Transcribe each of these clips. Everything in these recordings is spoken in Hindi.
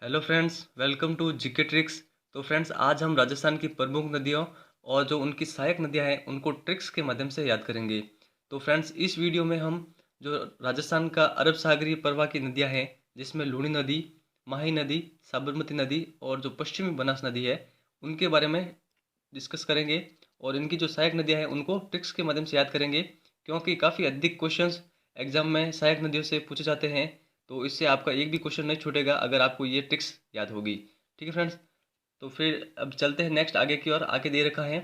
Hello friends, welcome to GK tricks. तो फ्रेंड्स, आज हम राजस्थान की प्रमुख नदियों और जो उनकी सहायक नदियां हैं उनको ट्रिक्स के माध्यम से याद करेंगे। तो फ्रेंड्स, इस वीडियो में हम जो राजस्थान का अरब सागरीय प्रवाह की नदियां हैं, जिसमें लूणी नदी, माही नदी, साबरमती नदी और जो पश्चिमी बनास नदी है, उनके बारे में डिस्कस करेंगे। और इनकी जो सहायक नदियां हैं उनको ट्रिक्स के माध्यम से याद करेंगे, क्योंकि काफ़ी अधिक क्वेश्चंस एग्जाम में सहायक नदियों से पूछे जाते हैं। तो इससे आपका एक भी क्वेश्चन नहीं छूटेगा अगर आपको ये ट्रिक्स याद होगी। ठीक है फ्रेंड्स, तो फिर अब चलते हैं नेक्स्ट आगे की ओर। आगे दे रखा है,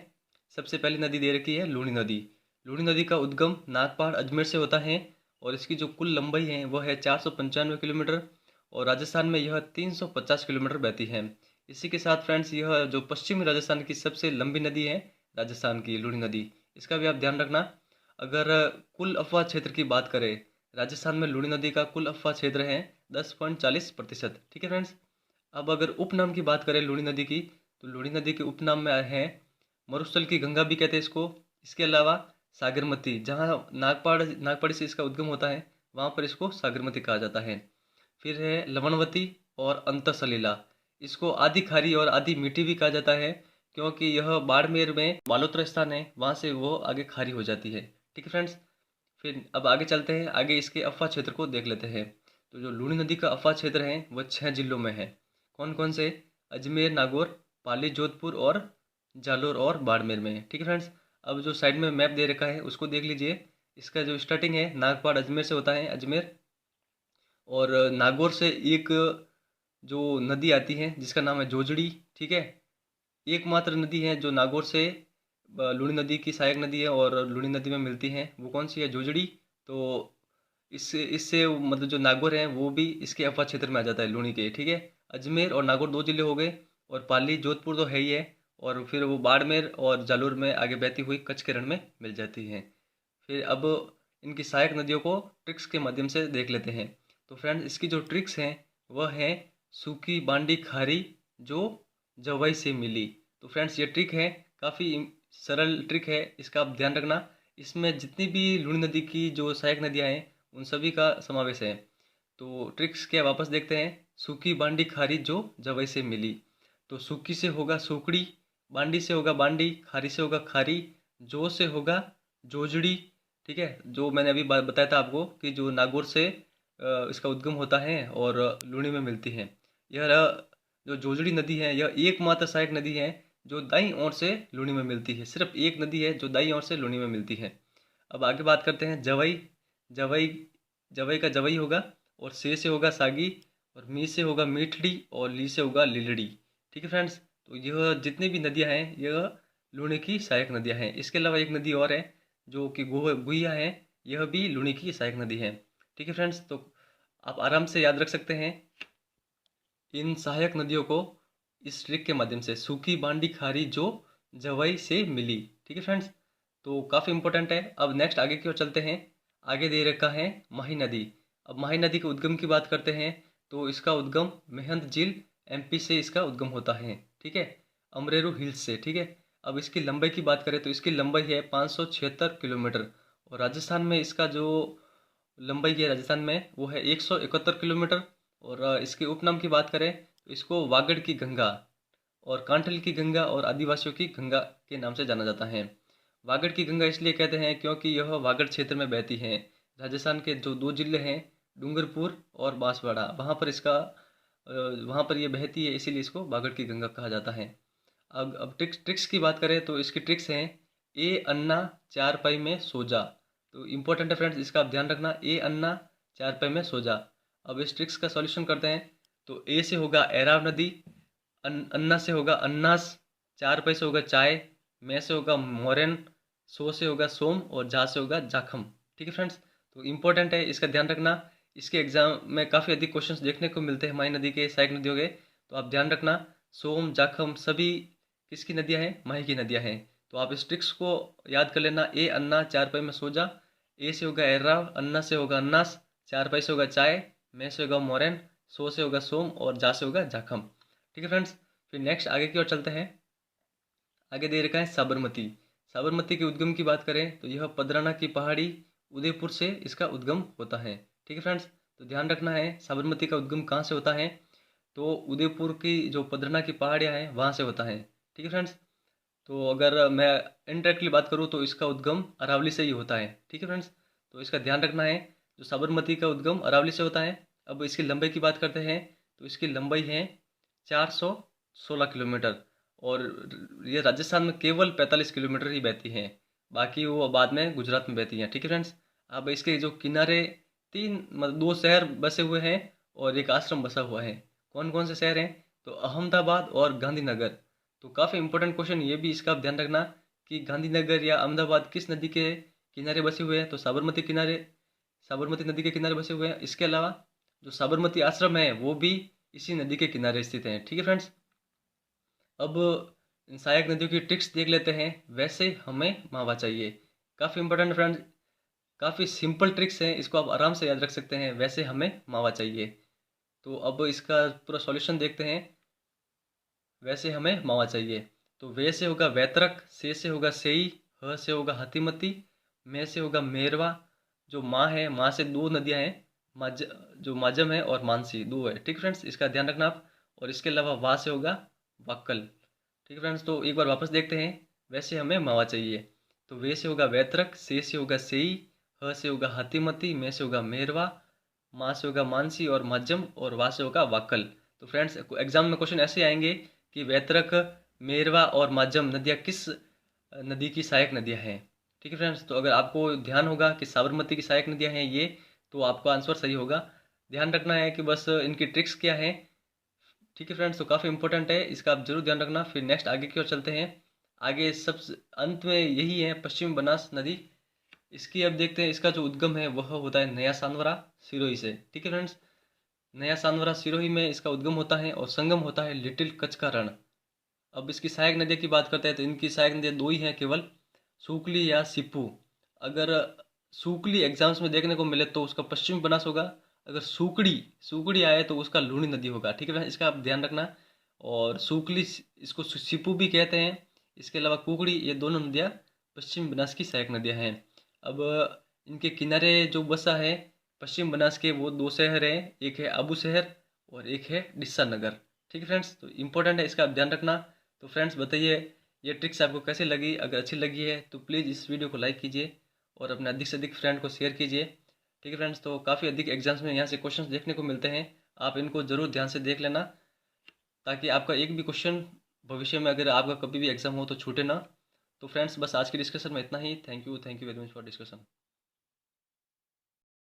सबसे पहली नदी दे रखी है लूणी नदी। लूणी नदी का उद्गम नागपाड़ अजमेर से होता है और इसकी जो कुल लंबाई है वह है 495 किलोमीटर और राजस्थान में यह 350 किलोमीटर बहती है। इसी के साथ फ्रेंड्स, यह जो पश्चिमी राजस्थान की सबसे लंबी नदी है राजस्थान की लूणी नदी, इसका भी आप ध्यान रखना। अगर कुल अफवाह क्षेत्र की बात करें, राजस्थान में लूणी नदी का कुल अफवाह क्षेत्र है 10.40%। ठीक है फ्रेंड्स, अब अगर उपनाम की बात करें लूणी नदी की, तो लूणी नदी के उपनाम में है मरुस्थल की गंगा भी कहते हैं इसको। इसके अलावा सागरमती, जहाँ नागपाड़ी से इसका उद्गम होता है, वहाँ पर इसको सागरमती कहा जाता है। फिर है लवणवती और अंतसलीला। इसको आधी खारी और आधी मीठी भी कहा जाता है, क्योंकि यह बाड़मेर में बालोतरा स्थान है, वहाँ से वो आगे खारी हो जाती है। ठीक है फ्रेंड्स, फिर अब आगे चलते हैं, आगे इसके अफवाह क्षेत्र को देख लेते हैं। तो जो लूणी नदी का अफवाह क्षेत्र है वह 6 जिलों में है। कौन कौन से? अजमेर, नागौर, पाली, जोधपुर और जालोर और बाड़मेर में है। ठीक है फ्रेंड्स, अब जो साइड में मैप दे रखा है उसको देख लीजिए। इसका जो स्टार्टिंग है नागपाड़ अजमेर से होता है, अजमेर। और नागौर से एक जो नदी आती है जिसका नाम है जोजड़ी। ठीक है, एकमात्र नदी है जो नागौर से लूणी नदी की सहायक नदी है और लूणी नदी में मिलती है, वो कौन सी है? जोजड़ी। तो इससे इससे मतलब जो नागौर है वो भी इसके अफवाह क्षेत्र में आ जाता है लूणी के। ठीक है, अजमेर और नागौर 2 जिले हो गए, और पाली जोधपुर तो है ही है। और फिर वो बाड़मेर और जालोर में आगे बहती हुई कच्छ के रण में मिल जाती है। फिर अब इनकी सहायक नदियों को ट्रिक्स के माध्यम से देख लेते हैं। तो फ्रेंड्स, इसकी जो ट्रिक्स हैं वह है सूखी बांडी खारी जो जवाई से मिली। तो फ्रेंड्स, ये ट्रिक है, काफ़ी सरल ट्रिक है, इसका आप ध्यान रखना। इसमें जितनी भी लूणी नदी की जो सहायक नदियाँ हैं उन सभी का समावेश है। तो ट्रिक्स क्या, वापस देखते हैं। सूखी बांडी खारी जो जवई से मिली। तो सूखी से होगा सूखड़ी, बांडी से होगा बांडी, खारी से होगा खारी, जो से होगा जोजड़ी। ठीक है, जो मैंने अभी बताया था आपको कि जो नागौर से इसका उद्गम होता है और लूणी में मिलती है। यह जो जोजड़ी नदी है यह एकमात्र सहायक नदी है जो दाईं ओर से लूणी में मिलती है। सिर्फ एक नदी है जो दाईं ओर से लूणी में मिलती है। अब आगे बात करते हैं जवई। जवई, जवई का जवई होगा, और से होगा सागी, और मी से होगा मीठड़ी, और ली से होगा लिलड़ी। ठीक है फ्रेंड्स, तो यह जितनी भी नदियां हैं यह लूणी की सहायक नदियां हैं। इसके अलावा एक नदी और है जो कि गुहिया है, यह भी लूणी की सहायक नदी है। ठीक है फ्रेंड्स, तो आप आराम से याद रख सकते हैं इन सहायक नदियों को इस ट्रिक के माध्यम से। सूखी बांडी खारी जो जवई से मिली। ठीक है फ्रेंड्स, तो काफ़ी इंपॉर्टेंट है। अब नेक्स्ट आगे की ओर चलते हैं। आगे दे रखा है माही नदी। अब माही नदी के उद्गम की बात करते हैं, तो इसका उद्गम मेहंद झील एमपी से इसका उद्गम होता है। ठीक है, अमरेरू हिल्स से। ठीक है, अब इसकी लंबाई की बात करें तो इसकी लंबाई है 576 किलोमीटर, और राजस्थान में इसका जो लंबाई है राजस्थान में वो है 171 किलोमीटर। और इसके उपनाम की बात करें तो इसको वागड़ की गंगा और कांठल की गंगा और आदिवासियों की गंगा के नाम से जाना जाता है। वागड़ की गंगा इसलिए कहते हैं क्योंकि यह वागड़ क्षेत्र में बहती है। राजस्थान के जो 2 जिले हैं, डूंगरपुर और बांसवाड़ा, वहाँ पर ये बहती है, इसीलिए इसको वागड़ की गंगा कहा जाता है। अब ट्रिक्स ट्रिक्स की बात करें तो इसकी ट्रिक्स हैं ए अन्ना चार पाई में सो जा। तो इम्पोर्टेंट है फ्रेंड्स, इसका आप ध्यान रखना, ए अन्ना चार पाई में सो जा। अब इस ट्रिक्स का सॉल्यूशन करते हैं। तो ए से होगा एराव नदी, अन्ना से होगा अन्नास, चार पै से होगा चाय, मैं से होगा मोरन, सो से होगा सोम, और जा से होगा जाखम। ठीक है फ्रेंड्स, तो इम्पोर्टेंट है, इसका ध्यान रखना। इसके एग्जाम में काफ़ी अधिक क्वेश्चंस देखने को मिलते हैं माही नदी के, सहायक नदियों के। तो आप ध्यान रखना, सोम जाखम सभी किसकी नदियाँ हैं? माही की नदियाँ हैं। तो आप इस ट्रिक्स को याद कर लेना। ए अन्ना चार पै में सो जा, ए से होगा एर्राव, अन्ना से होगा अन्नास, चार पै से होगा चाय, मैं से होगा मोरन, सो से होगा सोम, और जा से होगा जाखम। ठीक है फ्रेंड्स, फिर नेक्स्ट आगे की ओर चलते हैं। आगे दे रखा है साबरमती। साबरमती के उद्गम की बात करें तो यह पदराना की पहाड़ी उदयपुर से इसका उद्गम होता है। ठीक है फ्रेंड्स, तो ध्यान रखना है साबरमती का उद्गम कहाँ से होता है। तो उदयपुर की जो पदरना की पहाड़ियाँ हैं वहाँ से होता है। ठीक है फ्रेंड्स। तो अगर मैं इनडायरेक्टली बात करूँ तो इसका उद्गम अरावली से ही होता है। ठीक है फ्रेंड्स। तो इसका ध्यान रखना है, जो साबरमती का उद्गम अरावली से होता है। अब इसकी लंबाई की बात करते हैं तो इसकी लंबाई है 416 किलोमीटर, और ये राजस्थान में केवल 45 किलोमीटर ही बहती है, बाकी वो बाद में गुजरात में बहती हैं। ठीक है फ्रेंड्स। अब इसके जो किनारे तीन मतलब दो शहर बसे हुए हैं और एक आश्रम बसा हुआ है। कौन कौन से शहर हैं? तो अहमदाबाद और गांधीनगर। तो काफ़ी इंपॉर्टेंट क्वेश्चन ये भी, इसका आप ध्यान रखना कि गांधीनगर या अहमदाबाद किस नदी के किनारे बसे हुए हैं? तो साबरमती नदी के किनारे बसे हुए हैं। इसके अलावा जो साबरमती आश्रम है वो भी इसी नदी के किनारे स्थित है। ठीक है फ्रेंड्स। अब इन सहायक नदियों की ट्रिक्स देख लेते हैं। वैसे हमें मावा चाहिए, काफ़ी इंपॉर्टेंट फ्रेंड्स, काफ़ी सिंपल ट्रिक्स हैं, इसको आप आराम से याद रख सकते हैं। वैसे हमें मावा चाहिए। तो अब इसका पूरा सॉल्यूशन देखते हैं। वैसे हमें मावा चाहिए, तो वे से होगा वैतरक, से होगा सेई, ह से होगा हतिमती, मैं से होगा मेरवा। जो माँ है, माँ से दो नदियाँ हैं, माज जो माजम है और मानसी, दो है। ठीक है फ्रेंड्स, इसका ध्यान रखना आप। और इसके अलावा वा से होगा वाक्कल। ठीक है फ्रेंड्स। तो एक बार वापस देखते हैं। वैसे हमें मावा चाहिए, तो वे से होगा वैतरक, से होगा सेई, ह से होगा हतिमती, मैं से होगा मेरवा, माँ से होगा मानसी और माजम, और वा से होगा वाक्कल। तो फ्रेंड्स एग्जाम में क्वेश्चन ऐसे आएंगे कि वैतरक, मेरवा और माजम नदियाँ किस नदी की सहायक नदियाँ हैं। ठीक है फ्रेंड्स। तो अगर आपको ध्यान होगा कि साबरमती की सहायक नदियाँ हैं ये, तो आपका आंसर सही होगा। ध्यान रखना है कि बस इनकी ट्रिक्स क्या है। ठीक है फ्रेंड्स। तो काफ़ी इंपॉर्टेंट है, इसका आप जरूर ध्यान रखना। फिर नेक्स्ट आगे की ओर चलते हैं। आगे सबसे अंत में यही है पश्चिम बनास नदी। इसकी अब देखते हैं, इसका जो उद्गम है वह होता है नया सानवरा सिरोही से। ठीक है फ्रेंड्स। नया सानवरा सिरोही में इसका उद्गम होता है और संगम होता है लिटिल कच्छ का रण। अब इसकी सहायक नदियों की बात करते हैं तो इनकी सहायक नदियाँ दो ही हैं केवल, सूकली या सिप्पू। अगर सूकली एग्जाम्स में देखने को मिले तो उसका पश्चिमी बनास होगा। अगर सूकड़ी सूकड़ी आए तो उसका लूणी नदी होगा। ठीक है, इसका आप ध्यान रखना। और सूकली, इसको सिप्पू भी कहते हैं। इसके अलावा कुकड़ी, ये दोनों नदियाँ पश्चिम बनास की सहायक नदियाँ हैं। अब इनके किनारे जो बसा है पश्चिम बनास के, वो दो शहर हैं, एक है आबू शहर और एक है डिस्सा नगर। ठीक है फ्रेंड्स। तो इंपॉर्टेंट है, इसका आप ध्यान रखना। तो फ्रेंड्स बताइए ये ट्रिक्स आपको कैसे लगी? अगर अच्छी लगी है तो प्लीज़ इस वीडियो को लाइक कीजिए और अपने अधिक से अधिक फ्रेंड को शेयर कीजिए। ठीक है फ्रेंड्स। तो काफ़ी अधिक एग्जाम्स में यहाँ से क्वेश्चंस देखने को मिलते हैं, आप इनको ज़रूर ध्यान से देख लेना, ताकि आपका एक भी क्वेश्चन भविष्य में अगर आपका कभी भी एग्जाम हो तो छूटे ना। तो फ्रेंड्स बस आज की डिस्कशन में इतना ही। Thank you very much for discussion.